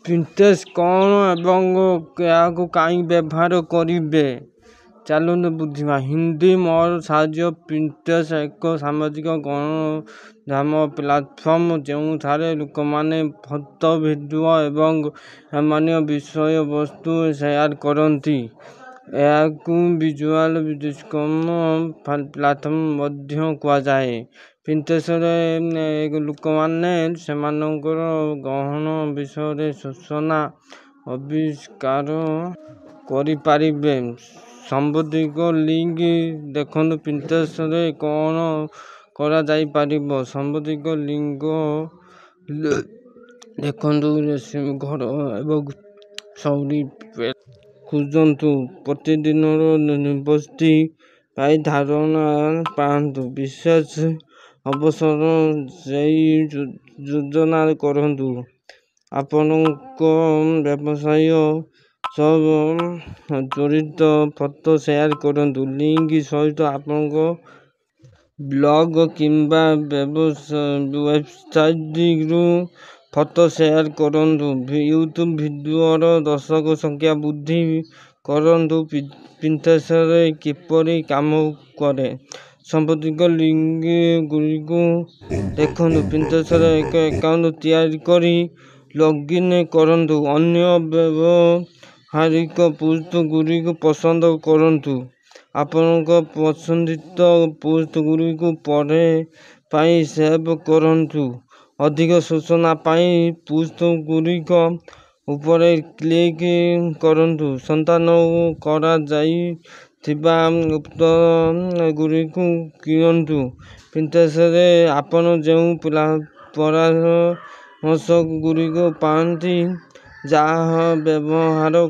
Pinterest କ'ଣ ଏବଂ ଏହାକୁ କାହିଁକି ବ୍ୟବହାର କରିବେ, ଚାଲନ୍ତୁ ବୁଝିବା। ହିନ୍ଦୀ ମୋର ସାହାଯ୍ୟ। ପିଣ୍ଟରେଷ୍ଟ ଏକ ସାମାଜିକ ଗଣମାଧ୍ୟମ ପ୍ଲାଟଫର୍ମ ଯେଉଁଠାରେ ଲୋକମାନେ ଫଟୋ, ଭିଡ଼ିଓ ଏବଂ ସାମାନ୍ୟ ବିଷୟବସ୍ତୁ ସେୟାର କରନ୍ତି। ଏହାକୁ ଭିଜୁଆଲ ଡିସ୍କସନ ପ୍ଲାଟଫର୍ମ ମଧ୍ୟ କୁହାଯାଏ। ପିଣ୍ଟରେଷ୍ଟରେ ଲୋକମାନେ ସେମାନଙ୍କର ଗହନ ବିଷୟରେ ସୂଚନା ଆବିଷ୍କାର କରିପାରିବେ। ସାମ୍ପ୍ରତିକ ଲିଙ୍କ ଦେଖନ୍ତୁ ପିଣ୍ଟରେଷ୍ଟରେ କ'ଣ କରାଯାଇପାରିବ। ସାମ୍ପ୍ରତିକ ଲିଙ୍କ ଦେଖନ୍ତୁ ରେସିପି, ଘର ଏବଂ ଶୈଳୀ ଖୋଜନ୍ତୁ। ପ୍ରତିଦିନର ନିବୃତ୍ତି ପାଇଁ ଧାରଣା ପାଆନ୍ତୁ। ବିଶେଷ ଅବସର ନେଇ ଯୋଜନା କରନ୍ତୁ। ଆପଣଙ୍କ ବ୍ୟବସାୟ ସହ ଜଡ଼ିତ ଫଟୋ ସେୟାର କରନ୍ତୁ। ଲିଙ୍କ ସହିତ ଆପଣଙ୍କ ବ୍ଲଗ କିମ୍ବା ୱେବସାଇଟରୁ ଫଟୋ ସେୟାର କରନ୍ତୁ। ୟୁଟ୍ୟୁବ ଭିଡ଼ିଓର ଦର୍ଶକ ସଂଖ୍ୟା ବୃଦ୍ଧି କରନ୍ତୁ। ପିଣ୍ଟରେଷ୍ଟ କିପରି କାମ କରେ, ସାମ୍ପ୍ରତିକ ଲିଙ୍କ ଗୁଡ଼ିକୁ ଦେଖନ୍ତୁ। ପିଣ୍ଟରେଷ୍ଟରେ ଏକ ଆକାଉଣ୍ଟ ତିଆରି କରି ଲଗ୍ଇନ୍ କରନ୍ତୁ। ଅନ୍ୟ ବ୍ୟବହାରିକ ପୋଷ୍ଟ ଗୁଡ଼ିକୁ ପସନ୍ଦ କରନ୍ତୁ। ଆପଣଙ୍କ ପସନ୍ଦିତ ପୋଷ୍ଟ ଗୁଡ଼ିକୁ ପରେ ପାଇଁ ସେଭ୍ କରନ୍ତୁ। ଅଧିକ ସୂଚନା ପାଇଁ ପୋଷ୍ଟ ଗୁଡ଼ିକ ଉପରେ କ୍ଲିକ୍ କରନ୍ତୁ। ସନ୍ଧାନ କରାଯାଇଥିବା ଉତ୍ତର ଗୁଡ଼ିକୁ କିଣନ୍ତୁ। ପିଣ୍ଟରେଷ୍ଟରେ ଆପଣ ଯେଉଁ ପରାମର୍ଶ ଗୁଡ଼ିକ ପାଆନ୍ତି, ଯାହା ବ୍ୟବହାର